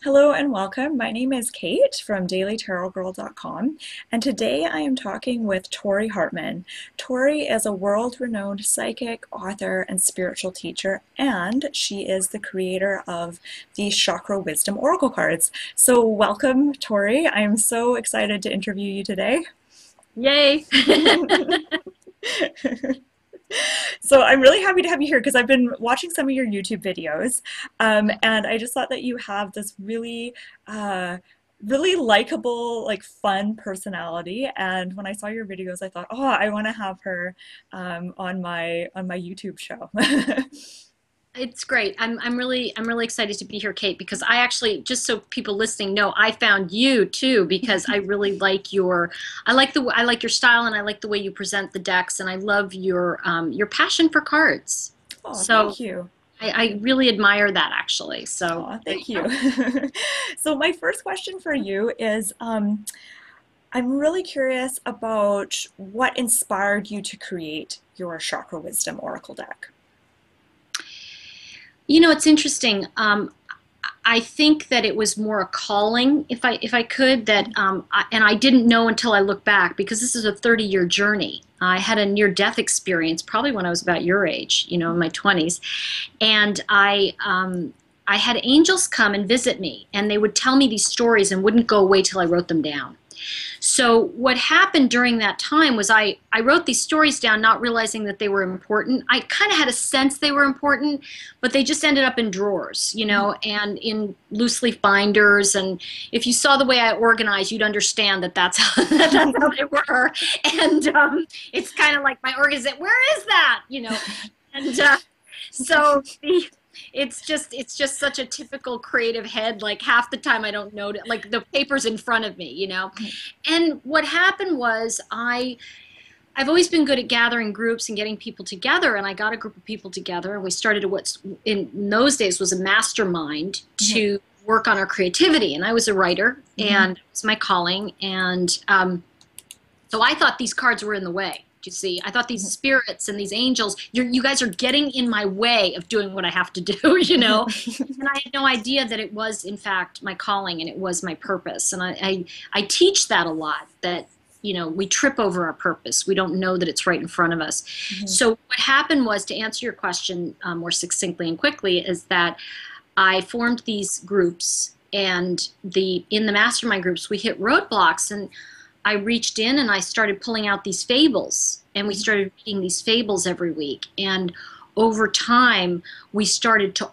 Hello and welcome. My name is Kate from dailytarotgirl.com, and today I am talking with Tori Hartman. Tori is a world-renowned psychic, author, and spiritual teacher, and she is the creator of the Chakra Wisdom Oracle Cards. So welcome, Tori. I am so excited to interview you today. Yay! So I'm really happy to have you here because I've been watching some of your YouTube videos, and I just thought that you have this uh, really likable, like fun personality. And when I saw your videos, I thought, oh, I want to have her on my YouTube show. It's great. I'm really excited to be here, Kate, because I actually, just so people listening know, I found you too because I really like I like your style, and I like the way you present the decks, and I love your passion for cards. Oh, So thank you. I really admire that actually. So Oh, there you thank you. go. So my first question for you is, I'm really curious about what inspired you to create your Chakra Wisdom Oracle deck. It's interesting. I think that it was more a calling, if I could, and I didn't know until I look back because this is a 30-year journey. I had a near-death experience probably when I was about your age, in my 20s, and I had angels come and visit me, and they would tell me these stories and wouldn't go away till I wrote them down. So what happened during that time was I wrote these stories down not realizing that they were important. I kind of had a sense they were important, but they just ended up in drawers, and in loose leaf binders. And if you saw the way I organized, you'd understand that that's how, that's how they were. And it's kind of like my organization, where is that? And so it's just such a typical creative head. Like half the time I don't know, like the paper's in front of me. And what happened was I've always been good at gathering groups and getting people together, and I got a group of people together, and we started what's in those days was a mastermind to work on our creativity. And I was a writer, and it was my calling, and so I thought these cards were in the way. You see, I thought these spirits and these angels, you guys are getting in my way of doing what I have to do, And I had no idea that it was, in fact, my calling, and it was my purpose. And I teach that a lot, that, we trip over our purpose. We don't know that it's right in front of us. So what happened was, to answer your question more succinctly and quickly, is that I formed these groups, and in the mastermind groups, we hit roadblocks, and I reached in and I started pulling out these fables, and we started reading these fables every week. And over time, we started to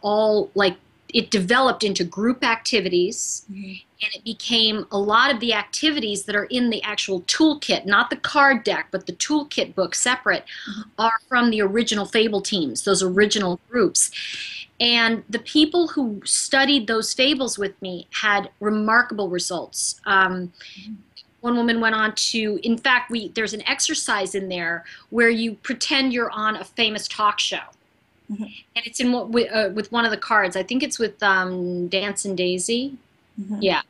it developed into group activities, and it became a lot of the activities that are in the actual toolkit, not the card deck, but the toolkit book separate, are from the original fable teams, those original groups. And the people who studied those fables with me had remarkable results. One woman went on to, in fact, there's an exercise in there where you pretend you're on a famous talk show. And it's with one of the cards. I think it's with Dance and Daisy. Yeah.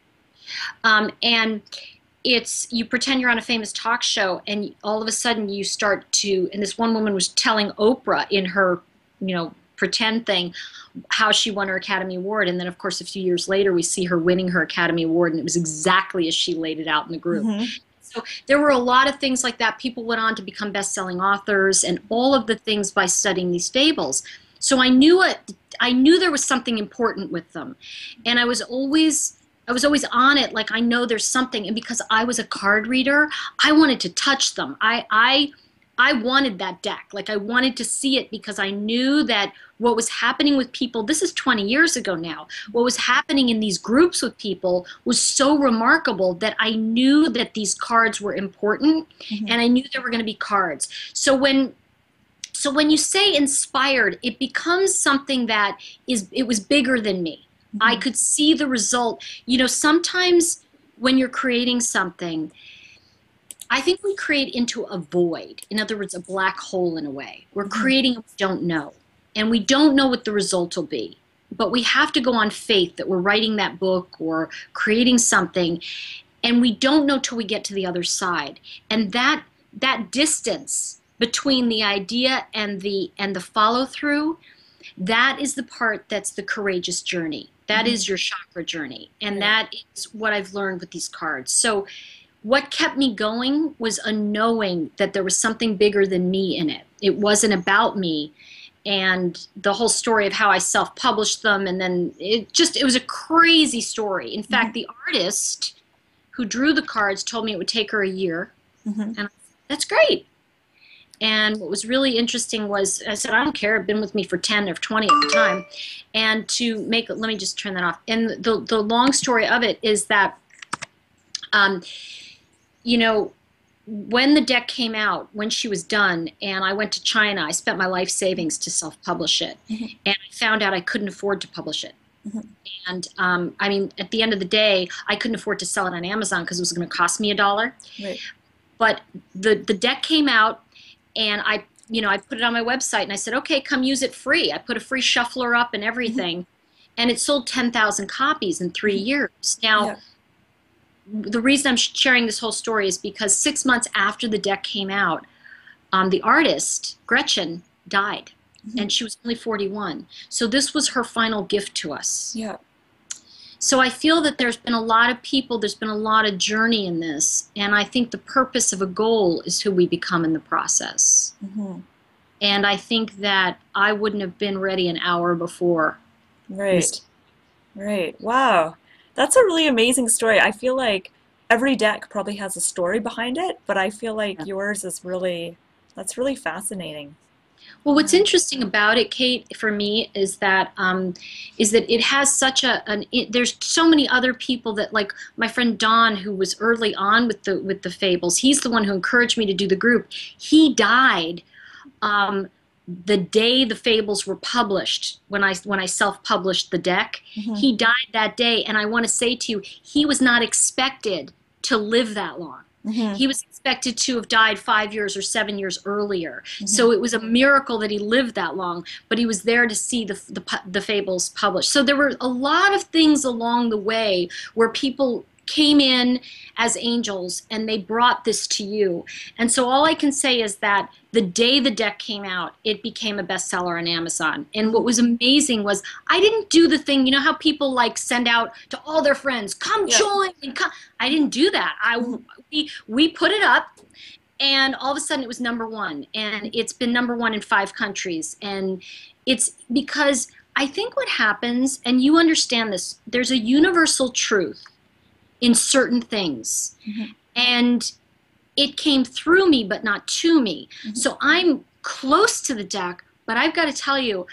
And you pretend you're on a famous talk show, and all of a sudden you start to, and this one woman was telling Oprah in her, pretend thing, how she won her Academy Award. And then, of course, a few years later, we see her winning her Academy Award, and it was exactly as she laid it out in the group. So there were a lot of things like that. People went on to become best-selling authors, and all of the things by studying these fables. So I knew there was something important with them, and I was always on it. Like, I know there's something, and because I was a card reader, I wanted to touch them. I wanted that deck. Like, I wanted to see it because I knew that what was happening with people, this is 20 years ago now, what was happening in these groups with people was so remarkable that I knew that these cards were important, and I knew there were going to be cards. So when you say inspired, it becomes something that it was bigger than me. I could see the result. Sometimes when you're creating something, I think we create into a void. In other words, a black hole in a way. We're creating what we don't know. And we don't know what the result will be. But we have to go on faith that we're writing that book or creating something. And we don't know till we get to the other side. And that distance between the idea and the follow through, that is the part that's the courageous journey. That is your chakra journey. And that is what I've learned with these cards. So what kept me going was a knowing that there was something bigger than me in it. It wasn't about me. And the whole story of how I self-published them, and then it was a crazy story. In fact, the artist who drew the cards told me it would take her a year. And I said, that's great. And what was really interesting was, I said, I don't care, it's been with me for 10 or 20 at the time. And to make, let me just turn that off. And the long story of it is that, you know, when the deck came out, when she was done, and I went to China, I spent my life savings to self-publish it. And I found out I couldn't afford to publish it. And I mean, at the end of the day, I couldn't afford to sell it on Amazon because it was going to cost me $1. Right. But the deck came out, and I put it on my website, and I said, okay, come use it free. I put a free shuffler up and everything. And it sold 10,000 copies in 3 years. Now, the reason I'm sharing this whole story is because 6 months after the deck came out, the artist, Gretchen, died. And she was only 41. So this was her final gift to us. Yeah. So I feel that there's been a lot of people, there's been a lot of journey in this, and I think the purpose of a goal is who we become in the process. And I think that I wouldn't have been ready an hour before. Right. Right. Wow. That's a really amazing story. I feel like every deck probably has a story behind it, but I feel like yours is that's really fascinating. Well, what's interesting about it, Kate, for me, is that it has such there's so many other people that, like my friend Don, who was early on with the fables. He's the one who encouraged me to do the group. He died the day the fables were published. When I self-published the deck, he died that day. And I want to say to you, he was not expected to live that long. He was expected to have died 5 years or 7 years earlier. So it was a miracle that he lived that long, but he was there to see the fables published. So there were a lot of things along the way where people came in as angels and they brought this to you. And so all I can say is that the day the deck came out, it became a bestseller on Amazon. And what was amazing was I didn't do the thing, you know how people like send out to all their friends, come join and come. I didn't do that. We put it up, and all of a sudden it was #1, and it's been #1 in 5 countries. And it's because I think what happens, and you understand this, there's a universal truth in certain things. And it came through me, but not to me. So I'm close to the deck, but I've got to tell you,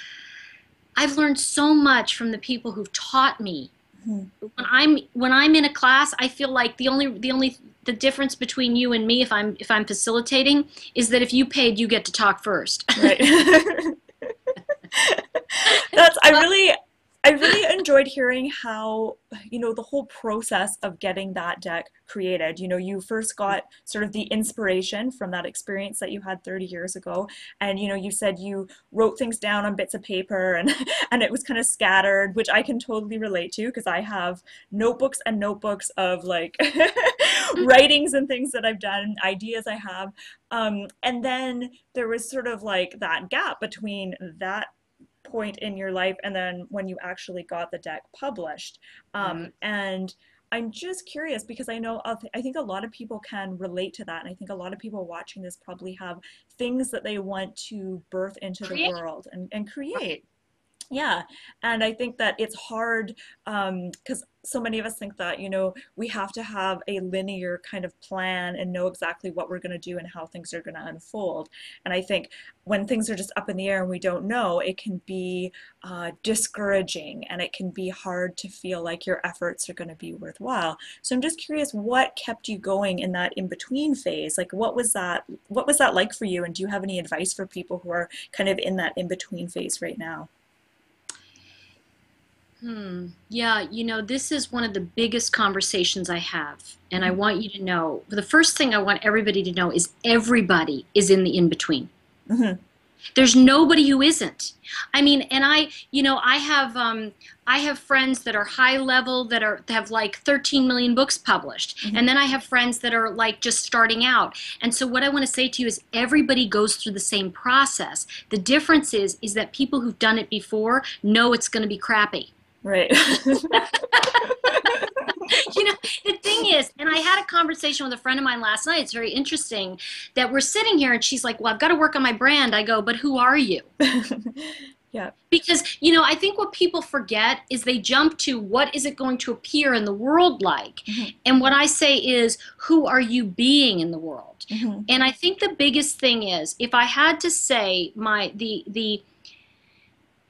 I've learned so much from the people who've taught me. When I'm in a class, I feel like the difference between you and me, if I'm facilitating, is that if you paid, you get to talk first. Right. I really enjoyed hearing how, the whole process of getting that deck created. You first got sort of the inspiration from that experience that you had 30 years ago. And, you said you wrote things down on bits of paper and it was kind of scattered, which I can totally relate to because I have notebooks and notebooks of like writings and things that I've done, ideas I have. And then there was sort of like that gap between that point in your life and then when you actually got the deck published. And I'm just curious because I think a lot of people can relate to that, and I think a lot of people watching this probably have things that they want to birth into the world and create. Yeah, and I think that it's hard because so many of us think that, we have to have a linear kind of plan and know exactly what we're going to do and how things are going to unfold. And I think when things are just up in the air and we don't know, it can be discouraging, and it can be hard to feel like your efforts are going to be worthwhile. So I'm just curious, what kept you going in that in-between phase? Like, what was that like for you? And do you have any advice for people who are kind of in that in-between phase right now? Yeah, this is one of the biggest conversations I have. And I want you to know, the first thing I want everybody to know is everybody is in the in-between. There's nobody who isn't. I mean, and I have friends that are high level that have like 13 million books published. Mm-hmm. And then I have friends that are like just starting out. And so what I want to say to you is everybody goes through the same process. The difference is that people who've done it before know it's going to be crappy. Right. You know, the thing is, and I had a conversation with a friend of mine last night. It's very interesting that we're sitting here and she's like, well, I've got to work on my brand. I go, but who are you? Yeah. Because, you know, I think what people forget is they jump to what is it going to appear in the world like? Mm-hmm. And what I say is, who are you being in the world? Mm-hmm. And I think the biggest thing is, if I had to say the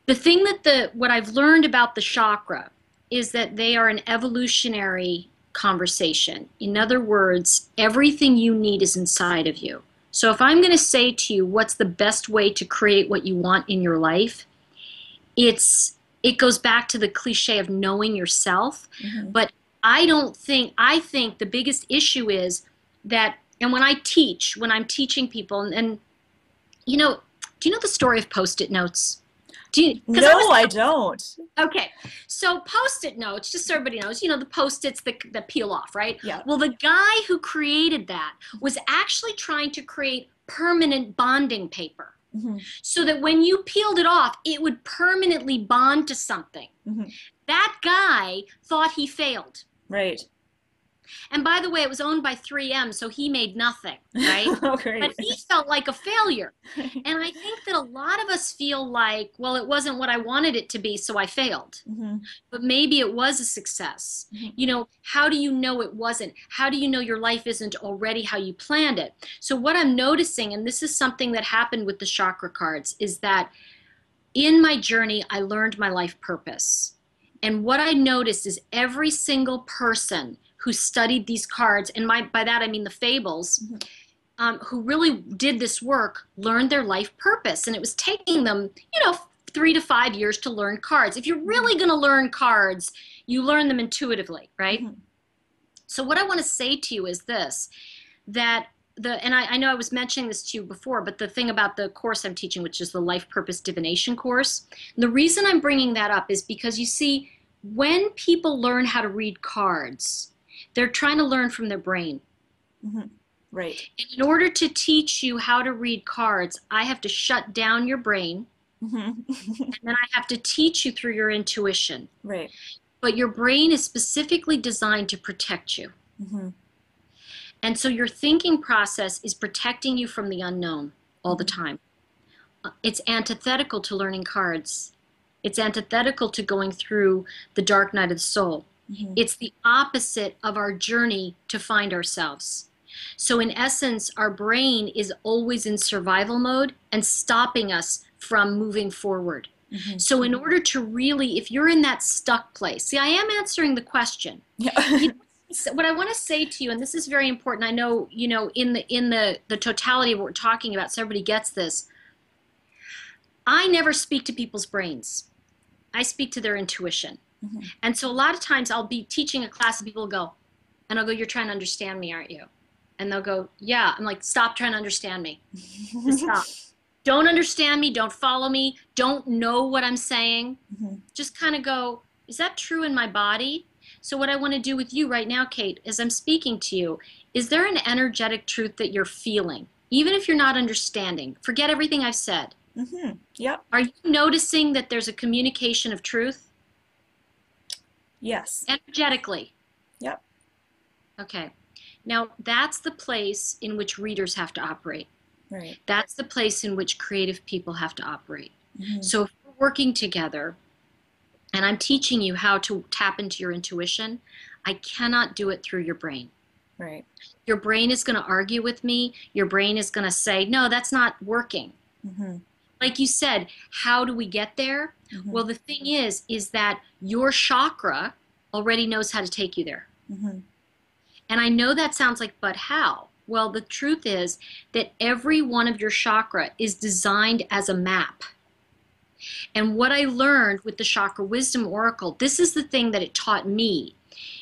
thing that what I've learned about the chakra is that they are an evolutionary conversation. In other words, everything you need is inside of you. So if I'm going to say to you, what's the best way to create what you want in your life? It goes back to the cliche of knowing yourself. Mm-hmm. But I think the biggest issue is that, and when I'm teaching people, and you know, do you know the story of Post-it notes? No, I don't. Okay, so Post-it notes, just so everybody knows, you know, the Post-its that peel off, right? Yeah. Well, the guy who created that was actually trying to create permanent bonding paper. Mm-hmm. So that when you peeled it off, it would permanently bond to something. Mm-hmm. That guy thought he failed. Right. And by the way, it was owned by 3M, so he made nothing, right? Oh, great. But he felt like a failure. And I think that a lot of us feel like, well, it wasn't what I wanted it to be, so I failed. Mm-hmm. But maybe it was a success. Mm-hmm. You know, how do you know it wasn't? How do you know your life isn't already how you planned it? So what I'm noticing, and this is something that happened with the chakra cards, is that in my journey, I learned my life purpose. And what I noticed is every single person who studied these cards, and by that I mean the fables, mm-hmm. Who really did this work, learned their life purpose. And it was taking them, you know, 3 to 5 years to learn cards. If you're really going to learn cards, you learn them intuitively, right? Mm-hmm. So what I want to say to you is this, that and I know I was mentioning this to you before, but the thing about the course I'm teaching, which is the Life Purpose Divination course, the reason I'm bringing that up is because you see, when people learn how to read cards, they're trying to learn from their brain. Mm-hmm. Right. And in order to teach you how to read cards, I have to shut down your brain, mm-hmm. and then I have to teach you through your intuition. Right. But your brain is specifically designed to protect you. Mm-hmm. And so your thinking process is protecting you from the unknown all the time. It's antithetical to learning cards. It's antithetical to going through the dark night of the soul. Mm-hmm. It's the opposite of our journey to find ourselves. So in essence, our brain is always in survival mode and stopping us from moving forward. Mm-hmm. So in order to really, if you're in that stuck place, see, I am answering the question. Yeah. You know, what I want to say to you, and this is very important, I know, you know, in the totality of what we're talking about, so everybody gets this. I never speak to people's brains. I speak to their intuition. Mm-hmm. And so a lot of times I'll be teaching a class and people will go, and I'll go, you're trying to understand me, aren't you? And they'll go, yeah. I'm like, stop trying to understand me. Stop. Don't understand me. Don't follow me. Don't know what I'm saying. Mm-hmm. Just kind of go, is that true in my body? So what I want to do with you right now, Kate, as I'm speaking to you, is there an energetic truth that you're feeling? Even if you're not understanding, forget everything I've said. Mm-hmm. Yep. Are you noticing that there's a communication of truth? Yes. Energetically. Yep. Okay. Now, that's the place in which readers have to operate. Right. That's the place in which creative people have to operate. Mm-hmm. So if we're working together and I'm teaching you how to tap into your intuition, I cannot do it through your brain. Right. Your brain is going to argue with me. Your brain is going to say, no, that's not working. Mm-hmm. Like you said, how do we get there? Mm-hmm. Well, the thing is that your chakra already knows how to take you there. Mm-hmm. And I know that sounds like, but how? Well, the truth is that every one of your chakra is designed as a map. And what I learned with the Chakra Wisdom Oracle, this is the thing that it taught me,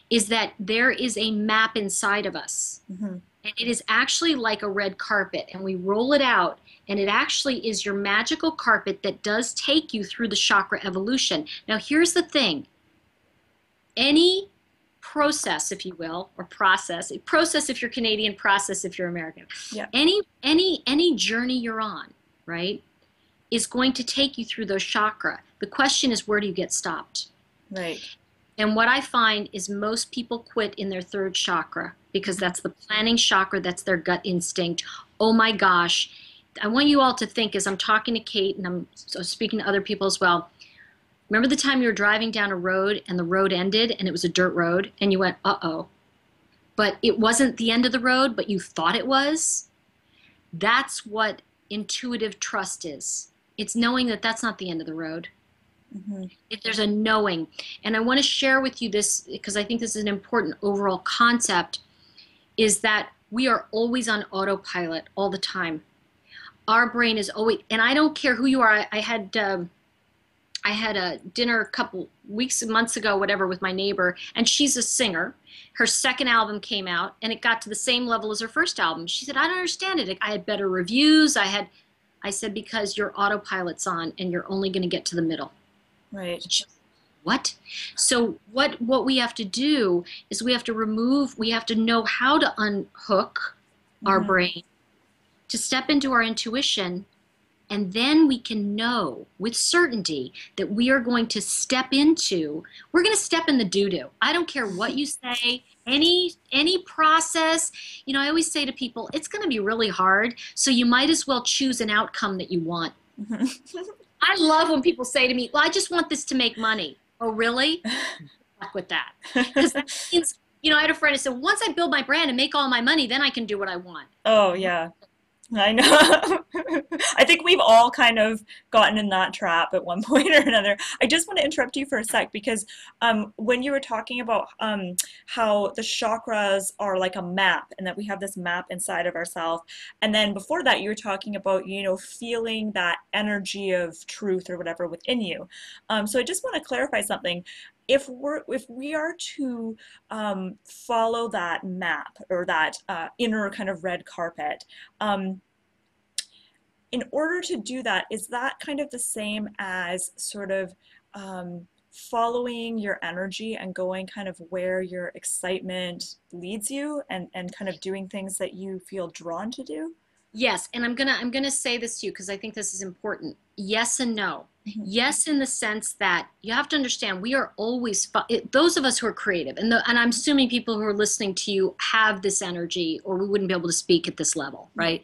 is that there is a map inside of us. Mm-hmm. And it is actually like a red carpet, and we roll it out, and it actually is your magical carpet that does take you through the chakra evolution. Now, here's the thing. Any process, if you will, or process if you're Canadian, process if you're American. Yeah. Any journey you're on, right, is going to take you through those chakra. The question is, where do you get stopped? Right. And what I find is most people quit in their third chakra because that's the planning chakra, that's their gut instinct. Oh my gosh. I want you all to think, as I'm talking to Kate and I'm speaking to other people as well, remember the time you were driving down a road and the road ended and it was a dirt road and you went, uh-oh. But it wasn't the end of the road, but you thought it was? That's what intuitive trust is. It's knowing that that's not the end of the road. If there's a knowing. And I want to share with you this because I think this is an important overall concept, is that we are always on autopilot all the time. Our brain is always, and I don't care who you are. I had a dinner a couple weeks, months ago, whatever, with my neighbor, and she's a singer. Her second album came out, and it got to the same level as her first album. She said, I don't understand it. I had better reviews. I said, because your autopilot's on, and you're only going to get to the middle. Right. What? So what we have to do is we have to know how to unhook our brain, to step into our intuition, and then we can know with certainty that we're going to step in the doo-doo. I don't care what you say, any process. You know, I always say to people, it's going to be really hard, so you might as well choose an outcome that you want. I love when people say to me, well, I just want this to make money. Oh, really? Fuck with that. Because that means, you know, I had a friend who said, once I build my brand and make all my money, then I can do what I want. Oh, yeah. I know. I think we've all kind of gotten in that trap at one point or another. I just want to interrupt you for a sec because when you were talking about how the chakras are like a map and that we have this map inside of ourselves, and then before that you were talking about, you know, feeling that energy of truth or whatever within you. So I just want to clarify something. If we are to follow that map or that inner kind of red carpet, in order to do that, is that kind of the same as sort of following your energy and going kind of where your excitement leads you and kind of doing things that you feel drawn to do? Yes, and I'm gonna say this to you because I think this is important. Yes and no. Yes, in the sense that you have to understand we are always those of us who are creative, and I'm assuming people who are listening to you have this energy, or we wouldn't be able to speak at this level, right?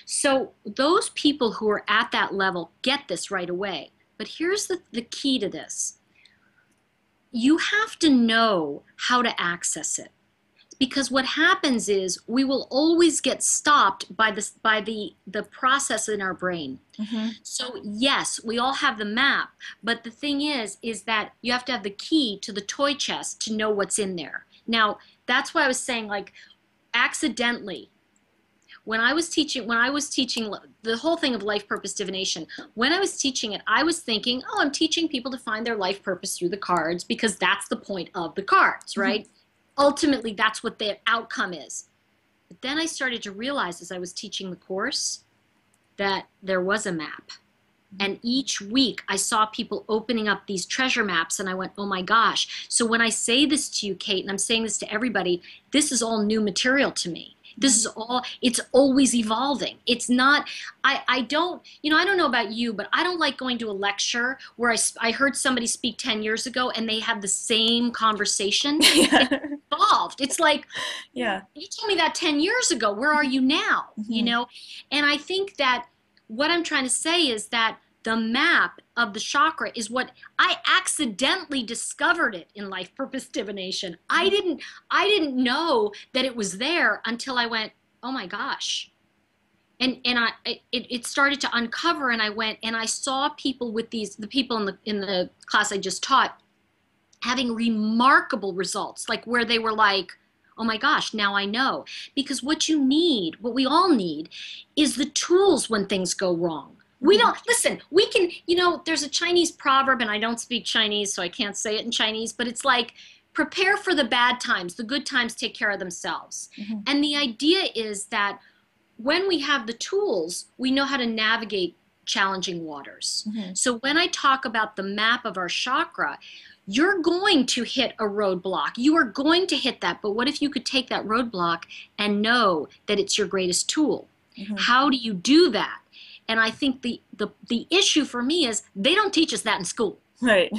So those people who are at that level get this right away. But here's the key to this: you have to know how to access it. Because what happens is we will always get stopped by the process in our brain. So yes, we all have the map, but the thing is that you have to have the key to the toy chest to know what's in there. Now, that's why I was saying, like, accidentally, when I was teaching the whole thing of life purpose divination, when I was teaching it, I was thinking, oh, I'm teaching people to find their life purpose through the cards because that's the point of the cards, right? Ultimately, that's what the outcome is. But then I started to realize as I was teaching the course that there was a map. And each week I saw people opening up these treasure maps and I went, oh my gosh. So when I say this to you, Kate, and I'm saying this to everybody, this is all new material to me. This is all, it's always evolving. It's not, I don't, you know, I don't know about you, but I don't like going to a lecture where I heard somebody speak 10 years ago and they have the same conversation. It's evolved. It's like, yeah, you told me that 10 years ago. Where are you now? You know? And I think that what I'm trying to say is that the map of the chakra is what I accidentally discovered it in life purpose divination. I didn't know that it was there until I went, oh my gosh. And it started to uncover, and I went and I saw people with the people in the class I just taught having remarkable results, like where they were like, oh my gosh, now I know. Because what we all need is the tools when things go wrong. We don't, listen, we can, you know, there's a Chinese proverb, and I don't speak Chinese, so I can't say it in Chinese, but it's like, prepare for the bad times. The good times take care of themselves. And the idea is that when we have the tools, we know how to navigate challenging waters. So when I talk about the map of our chakra, you're going to hit a roadblock. You are going to hit that. But what if you could take that roadblock and know that it's your greatest tool? How do you do that? And I think the issue for me is they don't teach us that in school. Right.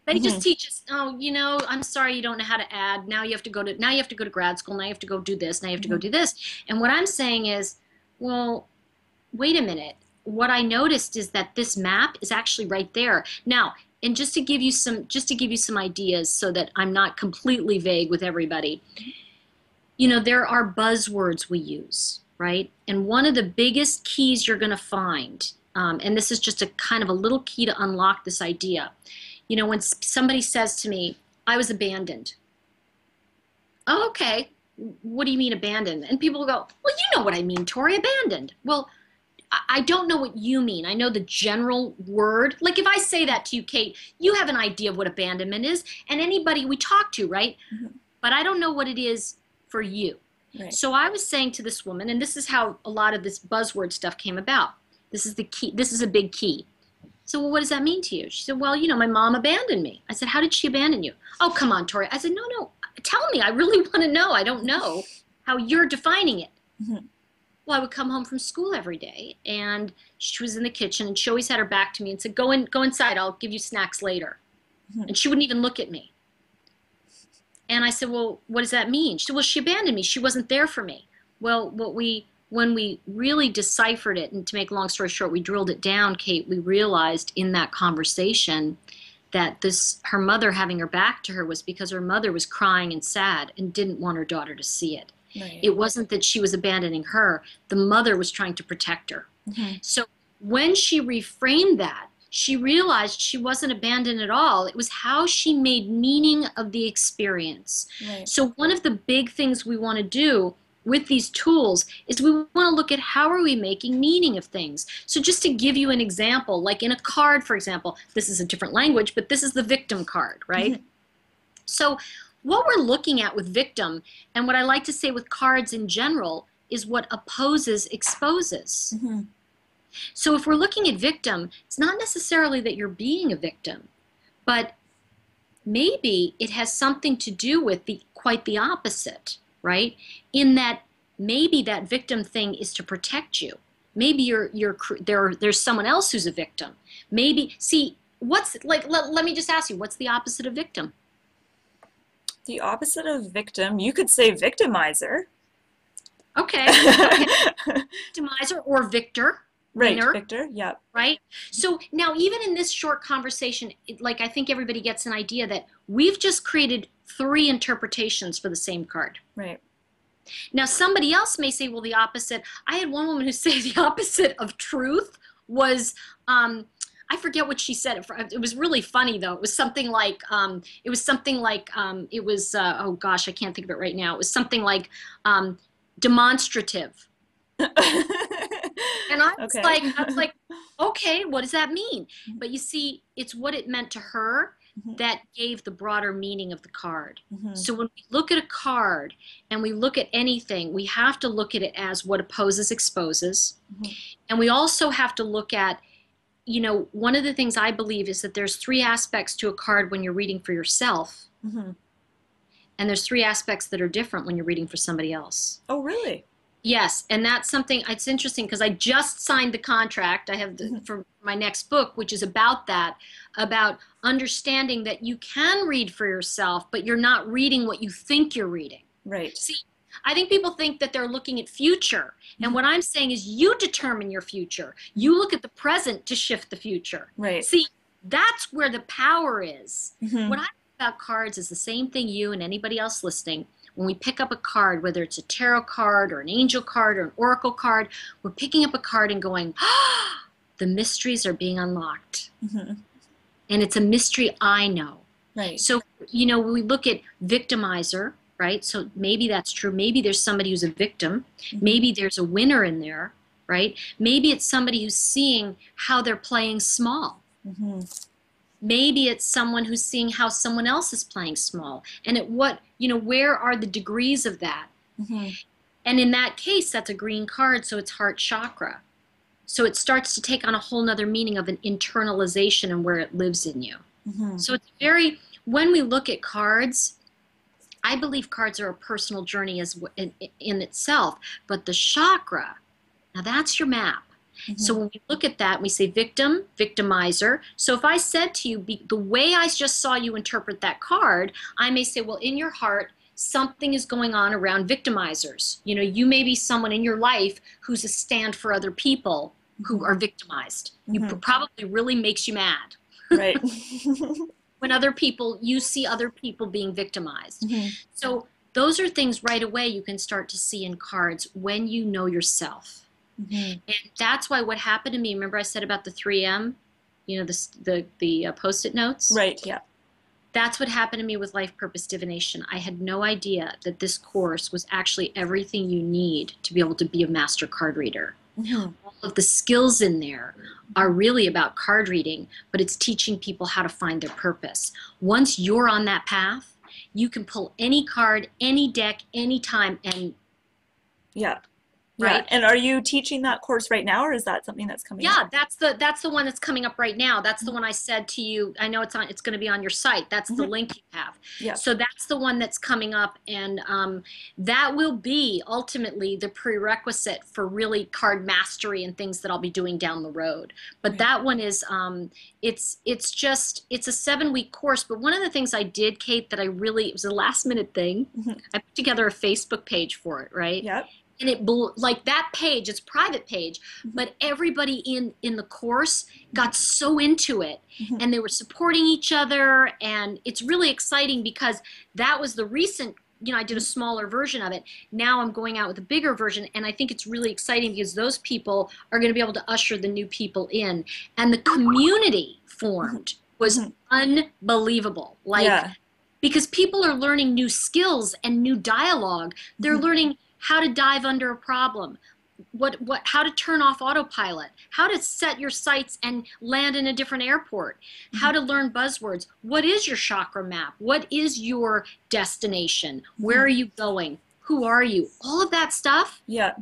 They just teach us, oh, you know, I'm sorry you don't know how to add. Now you have to go to grad school. Now you have to go do this. Now you have to go do this. And what I'm saying is, well, wait a minute. What I noticed is that this map is actually right there. Now, and just to give you some ideas so that I'm not completely vague with everybody, you know, there are buzzwords we use, right? And one of the biggest keys you're going to find, and this is just a kind of a little key to unlock this idea. You know, when somebody says to me, I was abandoned. Oh, okay. What do you mean abandoned? And people go, well, you know what I mean, Tori, abandoned. Well, I don't know what you mean. I know the general word. Like if I say that to you, Kate, you have an idea of what abandonment is, and anybody we talk to, right? But I don't know what it is for you. Right. So I was saying to this woman, and this is how a lot of this buzzword stuff came about. This is the key. This is a big key. So, well, what does that mean to you? She said, well, you know, my mom abandoned me. I said, how did she abandon you? Oh, come on, Tori. I said, no, tell me. I really want to know. I don't know how you're defining it. Well, I would come home from school every day, and she was in the kitchen, and she always had her back to me and said, go inside. I'll give you snacks later. And she wouldn't even look at me. And I said, well, what does that mean? She said, well, she abandoned me. She wasn't there for me. Well, when we really deciphered it, and to make a long story short, we drilled it down, Kate, we realized in that conversation that her mother having her back to her was because her mother was crying and sad and didn't want her daughter to see it. Right. It wasn't that she was abandoning her. The mother was trying to protect her. So when she reframed that, she realized she wasn't abandoned at all. It was how she made meaning of the experience. Right. So one of the big things we want to do with these tools is we want to look at how are we making meaning of things. So just to give you an example, like in a card, for example, this is a different language, but this is the victim card, right? So what we're looking at with victim, and what I like to say with cards in general, is what opposes exposes. So if we're looking at victim, it's not necessarily that you're being a victim, but maybe it has something to do with quite the opposite, right? In that maybe that victim thing is to protect you. Maybe there's someone else who's a victim. Maybe, see, let me just ask you, what's the opposite of victim? The opposite of victim, you could say victimizer. Okay. Victimizer or victor. Right, winner, victor, yep. Right? So now even in this short conversation, I think everybody gets an idea that we've just created 3 interpretations for the same card. Right. Now somebody else may say, well, the opposite. I had one woman who said the opposite of truth was, I forget what she said. It was really funny though. It was something like, oh gosh, I can't think of it right now. It was something like demonstrative. And I was like, okay, what does that mean? But you see, it's what it meant to her that gave the broader meaning of the card. So when we look at a card and we look at anything, we have to look at it as what opposes exposes. And we also have to look at, you know, one of the things I believe is that there's 3 aspects to a card when you're reading for yourself. And there's 3 aspects that are different when you're reading for somebody else. Oh, really? Yes, and that's something, it's interesting because I just signed the contract. I have for my next book, which is about that, about understanding that you can read for yourself, but you're not reading what you think you're reading. Right. See, I think people think that they're looking at future, and what I'm saying is you determine your future. You look at the present to shift the future. Right. See, that's where the power is. What I think about cards is the same thing you and anybody else listening. When we pick up a card, whether it's a tarot card or an angel card or an oracle card, we're picking up a card and going, ah, the mysteries are being unlocked. And it's a mystery I know. Right. So, you know, when we look at victimizer, right? So maybe that's true. Maybe there's somebody who's a victim. Maybe there's a winner in there, right? Maybe it's somebody who's seeing how they're playing small. Maybe it's someone who's seeing how someone else is playing small. And at what, where are the degrees of that? Mm-hmm. And in that case, that's a green card, so it's heart chakra. So it starts to take on a whole nother meaning of an internalization and where it lives in you. Mm-hmm. So when we look at cards, I believe cards are a personal journey in itself, but the chakra, now that's your map. Mm-hmm. So when we look at that, we say victim, victimizer. So if I said to you, the way I just saw you interpret that card, I may say, well, in your heart, something is going on around victimizers. You may be someone in your life who's a stand for other people who are victimized. Mm-hmm. You probably really makes you mad. Right. When you see other people being victimized. Mm-hmm. So those are things right away you can start to see in cards when you know yourself. Mm-hmm. And that's why what happened to me, remember I said about the 3M, the Post-it notes? Right, yeah. That's what happened to me with Life Purpose Divination. I had no idea that this course was actually everything you need to be able to be a master card reader. Mm-hmm. All of the skills in there are really about card reading, but it's teaching people how to find their purpose. Once you're on that path, you can pull any card, any deck, anytime, and yeah. right. Yeah. And are you teaching that course right now, or is that something that's coming up? Yeah, that's the one that's coming up right now. That's the one I said to you. I know it's going to be on your site. That's the link you have. Yeah. So that's the one that's coming up, and that will be ultimately the prerequisite for really card mastery and things that I'll be doing down the road. But that one is it's a 7-week course. But one of the things I did, Kate, that it was a last minute thing. I put together a Facebook page for it, right? Yep. And it like that page, it's a private page, but everybody in the course got so into it, and they were supporting each other, and it's really exciting because that was the recent, I did a smaller version of it. Now I'm going out with a bigger version, and I think it's really exciting because those people are going to be able to usher the new people in, and the community formed was unbelievable. Because people are learning new skills and new dialogue. They're learning how to dive under a problem, how to turn off autopilot, how to set your sights and land in a different airport, how to learn buzzwords. What is your chakra map? What is your destination? Where are you going? Who are you? All of that stuff. Yeah.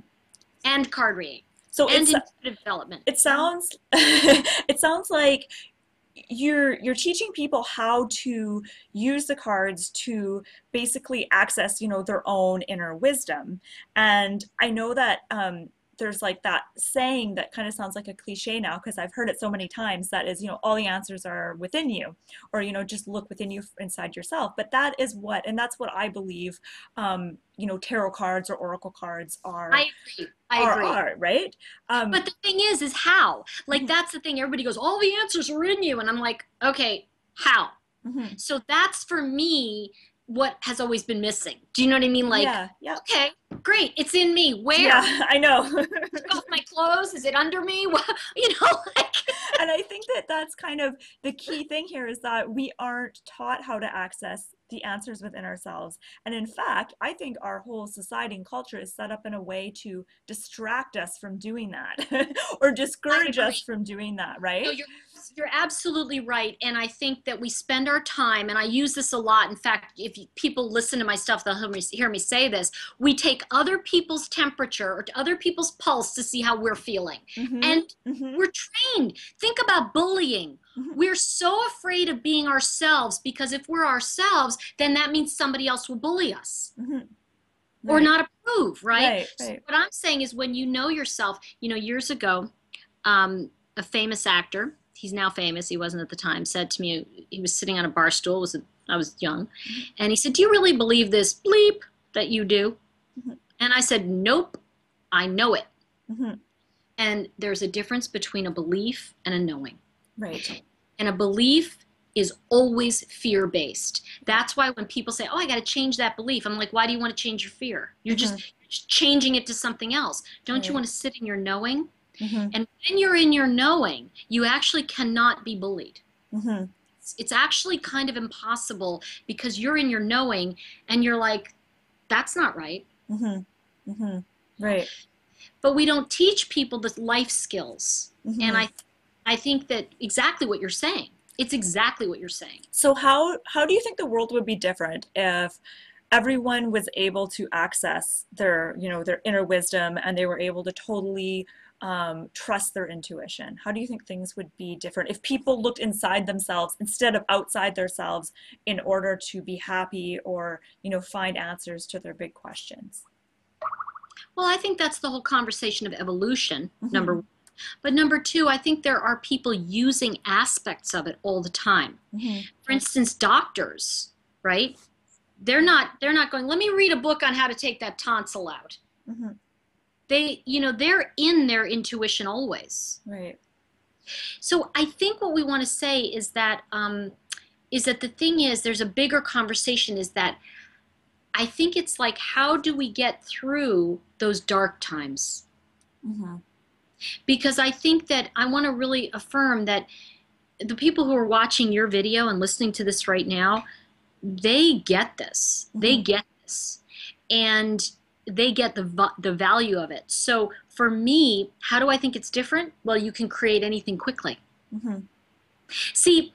And card reading. So and intuitive development. It sounds it sounds like you're teaching people how to use the cards to basically access, their own inner wisdom. And I know that there's like that saying that kind of sounds like a cliche now, because I've heard it so many times, that is, all the answers are within you, or, just look within you inside yourself. But that's what I believe, tarot cards or oracle cards are. I agree. Are, right? But the thing is how? Like, that's the thing. Everybody goes, all the answers are in you. And I'm like, okay, how? So that's, for me, what has always been missing. Do you know what I mean? Like, yeah. Okay, great. It's in me. Where? Yeah, I know. Take off my clothes. Is it under me? And I think that that's kind of the key thing here, is that we aren't taught how to access the answers within ourselves. And in fact, I think our whole society and culture is set up in a way to distract us from doing that or discourage us from doing that, right? No, you're absolutely right. And I think that we spend our time, and I use this a lot. In fact, if people listen to my stuff, they'll hear me say this. We take other people's temperature or other people's pulse to see how we're feeling. And we're trained. Think about bullying. We're so afraid of being ourselves, because if we're ourselves, then that means somebody else will bully us or not approve, right? So what I'm saying is, when you know yourself, years ago, a famous actor, he's now famous, he wasn't at the time, said to me, he was sitting on a bar stool, I was young, and he said, do you really believe this bleep that you do? And I said, nope, I know it. And there's a difference between a belief and a knowing. Right. And a belief is always fear-based. That's why when people say, oh, I got to change that belief, I'm like, why do you want to change your fear? You're just changing it to something else. Don't you want to sit in your knowing? And when you're in your knowing, you actually cannot be bullied. It's actually kind of impossible, because you're in your knowing and you're like, that's not right. Right. But we don't teach people the life skills. And I think that exactly what you're saying. It's exactly what you're saying. So how do you think the world would be different if everyone was able to access their, their inner wisdom, and they were able to totally trust their intuition? How do you think things would be different if people looked inside themselves instead of outside themselves in order to be happy or, find answers to their big questions? Well, I think that's the whole conversation of evolution, number Hmm. one. But number two, I think there are people using aspects of it all the time. Hmm. For instance, doctors, right? They're not going, let me read a book on how to take that tonsil out. Hmm. They're in their intuition always. Right. So I think what we want to say is that the thing is, there's a bigger conversation, is that I think it's like, how do we get through those dark times? Hmm. Because I think that I want to really affirm that the people who are watching your video and listening to this right now, they get this. They Hmm. get this. And they get the value of it. So for me, how do I think it's different? Well, you can create anything quickly. Hmm. See,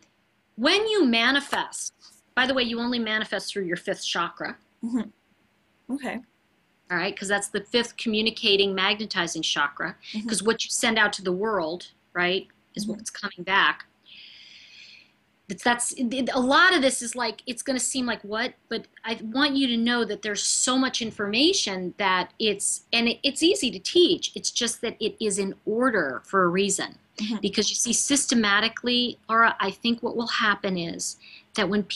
when you manifest, by the way, you only manifest through your fifth chakra, Hmm. Okay. all right? Because that's the fifth communicating, magnetizing chakra. Hmm. Because what you send out to the world, right, is Hmm. what's coming back. That's a lot of this is like, it's going to seem like what, but I want you to know that there's so much information that it's easy to teach. It's just that it is in order for a reason. Hmm. Because you see, systematically, Laura, I think what will happen is that when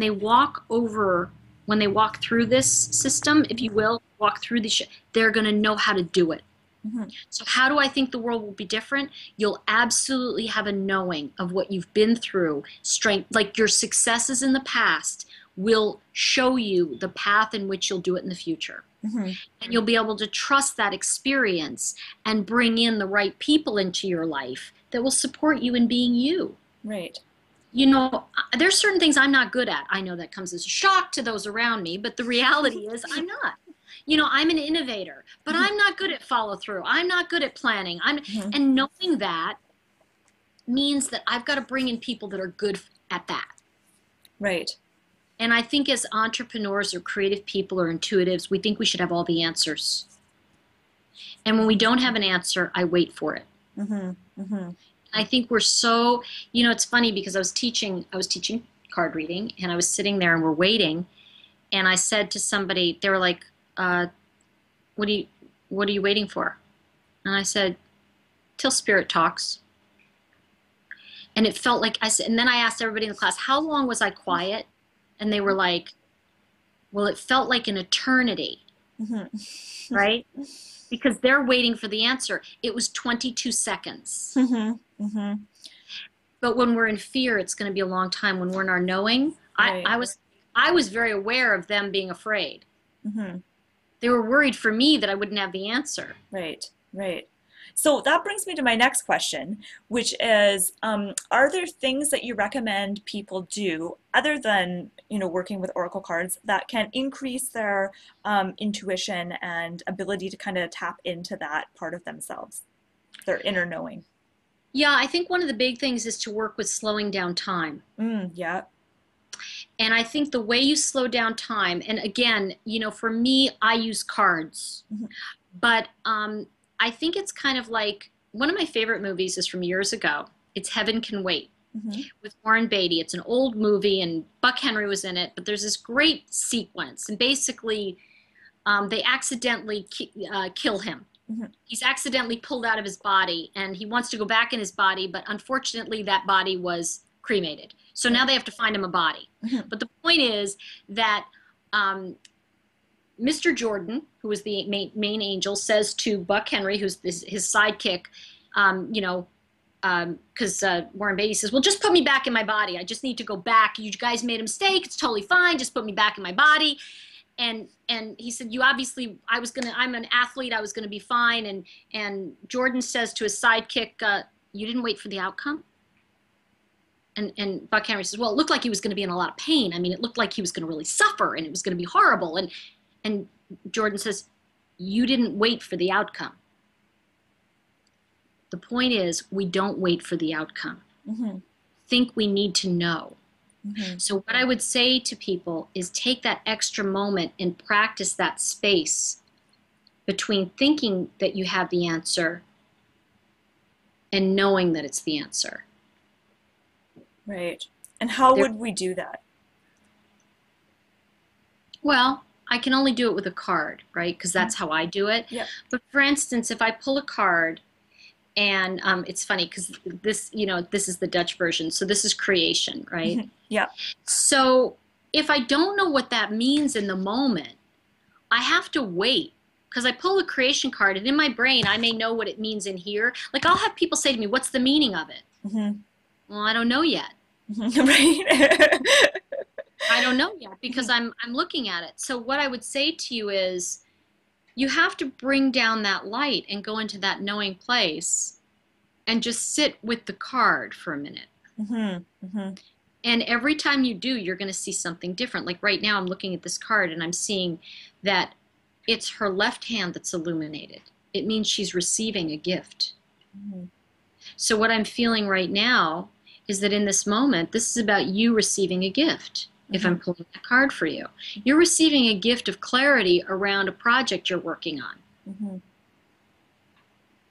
they walk over, when they walk through this system, if you will, walk through they're going to know how to do it. Hmm. So how do I think the world will be different? You'll absolutely have a knowing of what you've been through. Strength, like your successes in the past will show you the path in which you'll do it in the future. Hmm. And you'll be able to trust that experience and bring in the right people into your life that will support you in being you. Right. There's certain things I'm not good at. I know that comes as a shock to those around me, but the reality is I'm not. I'm an innovator, but Hmm. I'm not good at follow through. I'm not good at planning. Hmm. And knowing that means that I've got to bring in people that are good at that. Right. And I think as entrepreneurs or creative people or intuitives, we think we should have all the answers. And when we don't have an answer, I wait for it. Hmm. Hmm. I think we're so, it's funny because I was teaching card reading, and I was sitting there and we're waiting, and I said to somebody, they were like, what are you waiting for? And I said, till spirit talks. And it felt like I said, and then I asked everybody in the class, how long was I quiet? And they were like, well, it felt like an eternity, Hmm. right? Because they're waiting for the answer. It was 22 seconds. Hmm. Hmm. But when we're in fear, it's going to be a long time. When we're in our knowing, Right. I was very aware of them being afraid. Hmm. They were worried for me that I wouldn't have the answer. Right. Right. So that brings me to my next question, which is, are there things that you recommend people do other than, working with oracle cards that can increase their intuition and ability to kind of tap into that part of themselves, their inner knowing? Yeah, I think one of the big things is to work with slowing down time. Yeah. And I think the way you slow down time, and again, for me, I use cards, Hmm. but I think it's kind of like one of my favorite movies is from years ago. It's Heaven Can Wait Hmm. with Warren Beatty. It's an old movie, and Buck Henry was in it, but there's this great sequence, and basically, they accidentally kill him. Hmm. He's accidentally pulled out of his body, and he wants to go back in his body, but unfortunately, that body was cremated. So now Right. they have to find him a body. Hmm. But the point is that Mr. Jordan, who is the main angel, says to Buck Henry, who's his sidekick, because Warren Beatty says, well, just put me back in my body. I just need to go back. You guys made a mistake. It's totally fine. Just put me back in my body. And he said, you obviously, I'm an athlete. I was going to be fine. And Jordan says to his sidekick, you didn't wait for the outcome? And Buck Henry says, well, it looked like he was going to be in a lot of pain. I mean, it looked like he was going to really suffer and it was going to be horrible. And Jordan says, you didn't wait for the outcome. The point is, we don't wait for the outcome. Mm-hmm. think we need to know. Mm-hmm. So what I would say to people is take that extra moment and practice that space between thinking that you have the answer and knowing that it's the answer. Right. And how There, would we do that? well, I can only do it with a card, right? Because that's how I do it. Yep. But for instance, if I pull a card, and it's funny because this, this is the Dutch version. So this is creation, right? Yep. So if I don't know what that means in the moment, I have to wait because I pull a creation card and in my brain, I may know what it means in here. Like I'll have people say to me, what's the meaning of it? Mm-hmm. Well, I don't know yet. Right. I don't know yet because I'm looking at it. So what I would say to you is you have to bring down that light and go into that knowing place and just sit with the card for a minute. Mm-hmm. Mm-hmm. And every time you do, you're going to see something different. Like right now, I'm looking at this card and I'm seeing that it's her left hand that's illuminated. It means she's receiving a gift. Mm-hmm. So what I'm feeling right now is that in this moment, this is about you receiving a gift. If I'm pulling that card for you, you're receiving a gift of clarity around a project you're working on. Mm-hmm.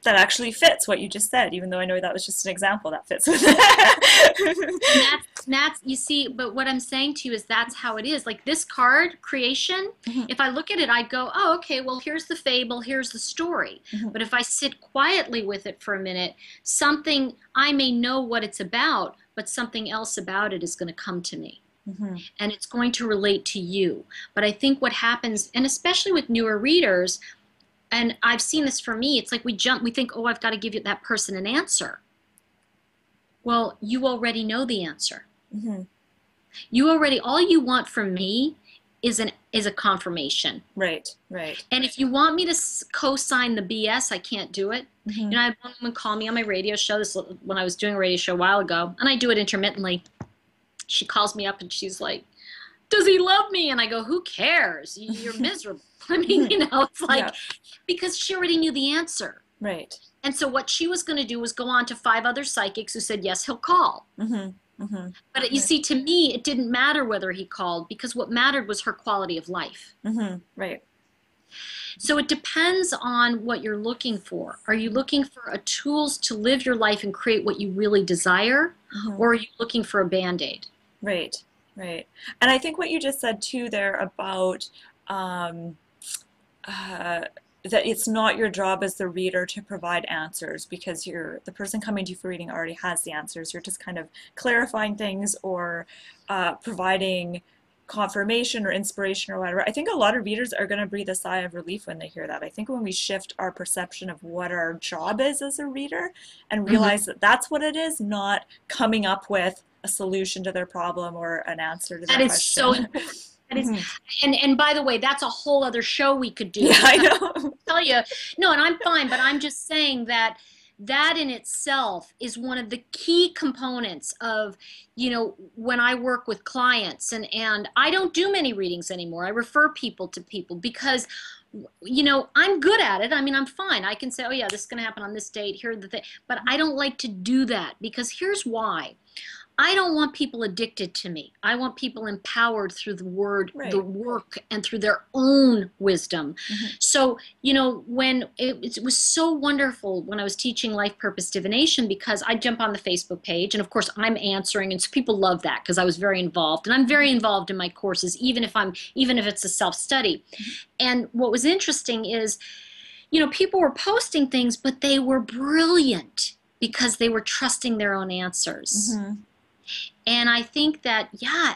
That actually fits what you just said, even though I know that was just an example that fits with And that's you see, but what I'm saying to you is that's how it is. Like this card creation, if I look at it, I'd go, oh, okay, well, here's the fable, here's the story. But if I sit quietly with it for a minute, something, I may know what it's about, but something else about it is going to come to me. And it's going to relate to you. But I think what happens, and especially with newer readers, and I've seen this for me, it's like we think, oh, I've got to give that person an answer. Well, you already know the answer. You already, all you want from me is a confirmation. Right, right. And if you want me to co-sign the BS, I can't do it. You know, I had one woman call me on my radio show, this when I was doing a radio show a while ago, and I do it intermittently. She calls me up and she's like, does he love me? And I go, who cares? You're miserable. I mean, it's like, because she already knew the answer. Right. And so what she was going to do was go on to 5 other psychics who said, yes, he'll call. But you see, to me, it didn't matter whether he called because what mattered was her quality of life. Right. So it depends on what you're looking for. Are you looking for tools to live your life and create what you really desire? Or are you looking for a Band-Aid? Right, right. And I think what you just said too there about that it's not your job as the reader to provide answers because the person coming to you for reading already has the answers. You're just kind of clarifying things or providing confirmation or inspiration or whatever. I think a lot of readers are going to breathe a sigh of relief when they hear that. I think when we shift our perception of what our job is as a reader and realize that that's what it is, not coming up with a solution to their problem or an answer to their question. That is so important. That is, and by the way, that's a whole other show we could do. Yeah, I know. I'll tell you, no, and I'm fine, but I'm just saying that in itself is one of the key components of, when I work with clients and I don't do many readings anymore. I refer people to people because, I'm good at it. I mean, I'm fine. I can say, oh yeah, this is going to happen on this date. Here are the things, but I don't like to do that because here's why. I don't want people addicted to me. I want people empowered through the word, the work, and through their own wisdom. So, when it was so wonderful when I was teaching Life Purpose Divination because I jump on the Facebook page and of course I'm answering and so people love that because I was very involved and I'm very involved in my courses even if it's a self-study. And what was interesting is, people were posting things but they were brilliant because they were trusting their own answers. And I think that,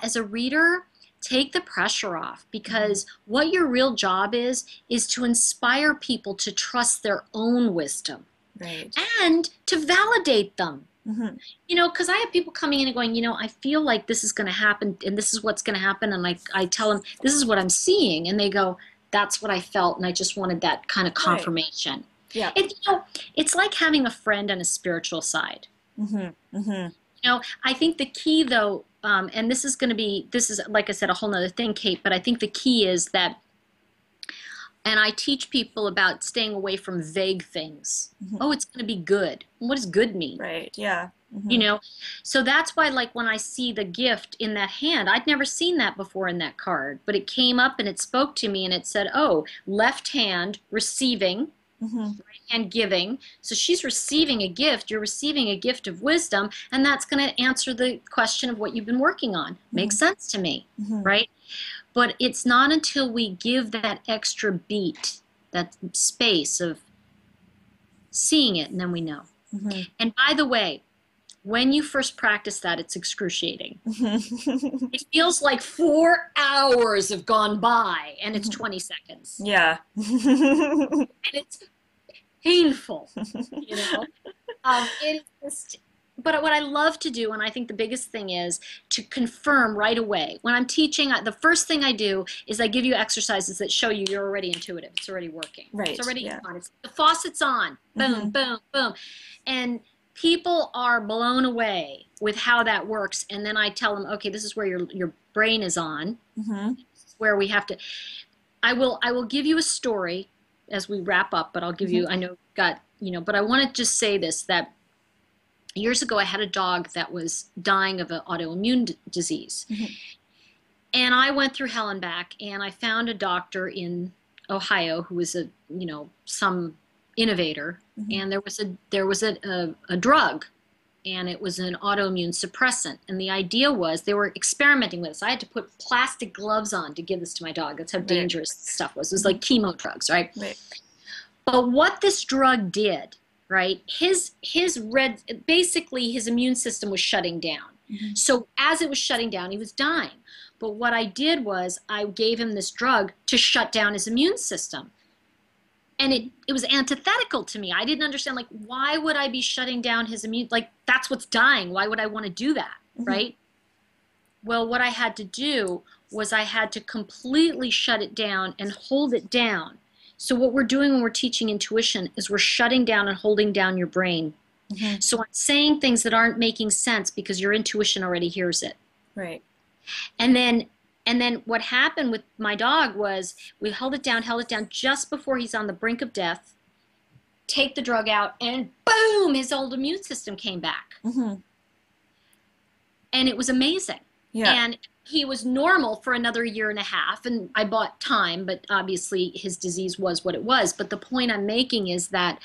as a reader, take the pressure off because what your real job is to inspire people to trust their own wisdom and to validate them. Because I have people coming in and going, I feel like this is going to happen and this is what's going to happen. And I tell them, this is what I'm seeing. And they go, that's what I felt. And I just wanted that kind of confirmation. Yeah. It's like having a friend on a spiritual side. I think the key, though, and this is, like I said, a whole nother thing, Kate, but I think the key is that, and I teach people about staying away from vague things. Oh, it's going to be good. What does good mean? Right, yeah. You know, so that's why, like, when I see the gift in that hand, I'd never seen that before in that card, but it came up and it spoke to me and it said, oh, left hand receiving, right hand giving. So she's receiving a gift. You're receiving a gift of wisdom, and that's going to answer the question of what you've been working on. Makes sense to me, right? But it's not until we give that extra beat, that space of seeing it, and then we know. And by the way, when you first practice that, it's excruciating. It feels like 4 hours have gone by, and it's 20 seconds. Yeah. And it's painful, you know. It is just, but what I love to do, and I think the biggest thing is to confirm right away. When I'm teaching, the first thing I do is I give you exercises that show you you're already intuitive. It's already working. Right. It's already on. The faucet's on. Boom, boom, boom. And people are blown away with how that works, and then I tell them, okay, this is where your brain is on. This is where we have to. I will give you a story as we wrap up, but I'll give you. I know you've got, you know, but I want to just say this, that years ago I had a dog that was dying of an autoimmune disease, and I went through hell and back, and I found a doctor in Ohio who was some innovator, and there was a drug, and it was an autoimmune suppressant, and the idea was they were experimenting with this. I had to put plastic gloves on to give this to my dog. That's how dangerous stuff was. It was like chemo drugs, right? But what this drug did, right, basically his immune system was shutting down. So as it was shutting down, he was dying. But what I did was I gave him this drug to shut down his immune system. And it was antithetical to me. I didn't understand, like, why would I be shutting down his immune? Like, that's what's dying. Why would I want to do that, right? Well, what I had to do was I had to completely shut it down and hold it down. So what we're doing when we're teaching intuition is we're shutting down and holding down your brain. So I'm saying things that aren't making sense because your intuition already hears it. Right. And then what happened with my dog was we held it down just before he's on the brink of death, take the drug out, and boom, his old immune system came back. And it was amazing. And he was normal for another 1.5 years, and I bought time, but obviously his disease was what it was. But the point I'm making is that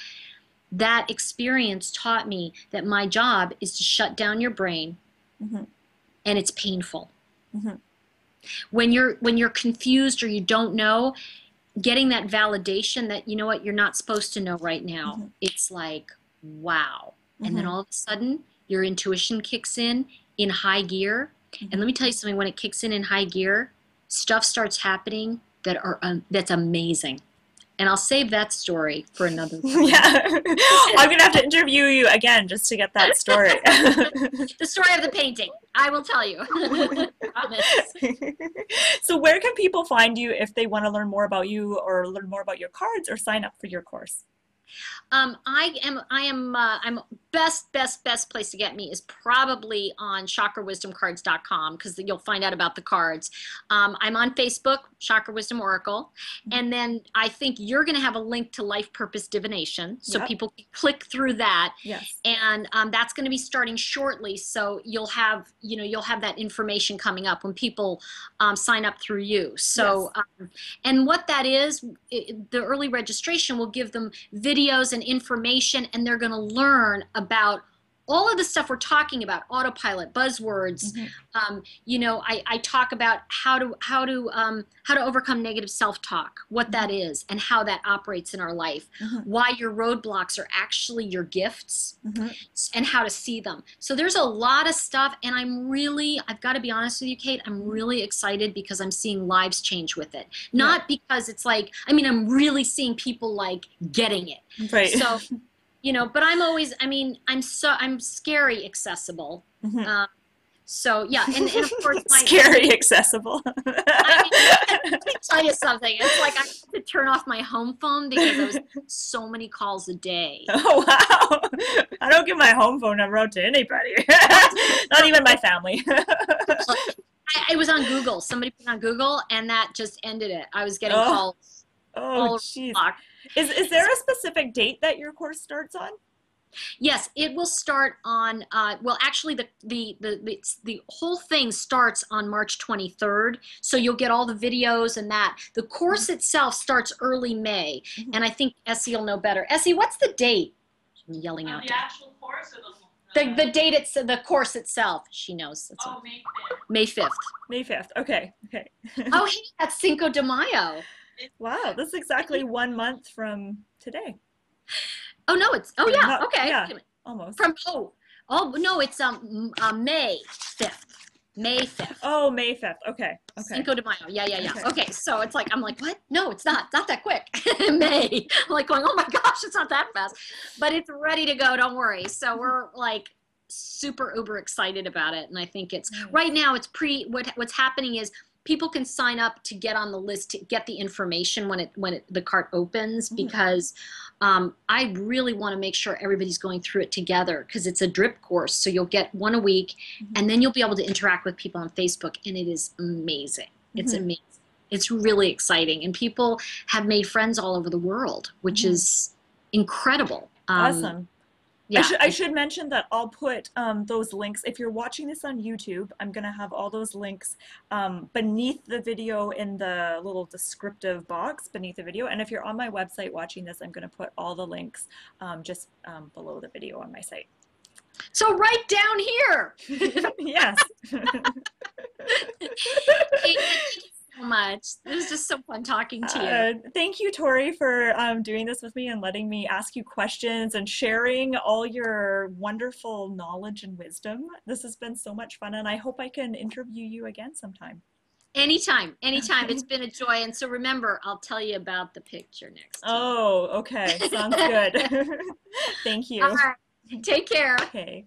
that experience taught me that my job is to shut down your brain, and it's painful. When you're confused or you don't know, getting that validation that, you know what, you're not supposed to know right now, it's like, wow. And then all of a sudden your intuition kicks in high gear. And let me tell you something, when it kicks in high gear, stuff starts happening that's amazing. And I'll save that story for another time. I'm going to have to interview you again just to get that story. The story of the painting. I will tell you. Promise. So where can people find you if they want to learn more about you or learn more about your cards or sign up for your course? I'm best place to get me is probably on chakrawisdomcards.com, because you'll find out about the cards. I'm on Facebook, Chakra Wisdom Oracle, and then I think you're going to have a link to Life Purpose Divination, so people can click through that. And that's going to be starting shortly, so you'll have that information coming up when people sign up through you. So and what that is, the early registration will give them videos and information, and they're going to learn about all of the stuff we're talking about, autopilot, buzzwords. I talk about how to overcome negative self-talk, what that is, and how that operates in our life, why your roadblocks are actually your gifts, and how to see them. So there's a lot of stuff, and I've got to be honest with you, Kate, I'm really excited because I'm seeing lives change with it. Not because it's like, I'm really seeing people like getting it. Right. So, but I'm scary accessible. So yeah, and of course scary accessible. Let me tell you something. It's like I have to turn off my home phone because I was so many calls a day. Oh wow! I don't give my home phone number out to anybody, not even my family. I was on Google. Somebody put it on Google, and that just ended it. I was getting calls. Oh, jeez. Is there a specific date that your course starts on? Yes, it will start on, well, actually, the whole thing starts on March 23rd. So you'll get all the videos and that. The course itself starts early May. Mhm. And I think Essie will know better. Essie, what's the date? I'm yelling out. The actual course or the date, it's the course itself. She knows. It's May 5th. May 5th. May 5th. Okay. Okay. Oh, hey, that's Cinco de Mayo. Wow, this is exactly 1 month from today. Oh no, it's yeah, okay. Yeah, almost. From no, it's May 5th. May 5th. Oh, May 5th. Okay. Okay. Cinco de Mayo. Yeah. Okay, so it's like I'm like, what? No, it's not that quick. May. I'm like going, oh my gosh, it's not that fast. But it's ready to go, don't worry. So we're like super uber excited about it. And I think it's right now it's what's happening is people can sign up to get on the list to get the information when the cart opens, because I really want to make sure everybody's going through it together, because it's a drip course. So you'll get one a week, and then you'll be able to interact with people on Facebook, and it is amazing. It's amazing. It's really exciting, and people have made friends all over the world, which is incredible. Awesome. Yeah. I should mention that I'll put those links. If you're watching this on YouTube, I'm going to have all those links beneath the video in the little descriptive box beneath the video. And if you're on my website watching this, I'm going to put all the links just below the video on my site. So right down here. Yes. Thank you so much. It was just so fun talking to you. Thank you, Tori, for doing this with me and letting me ask you questions and sharing all your wonderful knowledge and wisdom. This has been so much fun, and I hope I can interview you again sometime. Anytime. It's been a joy. And so remember, I'll tell you about the picture next time. Oh, okay. Sounds good. Thank you. All right. Take care. Okay.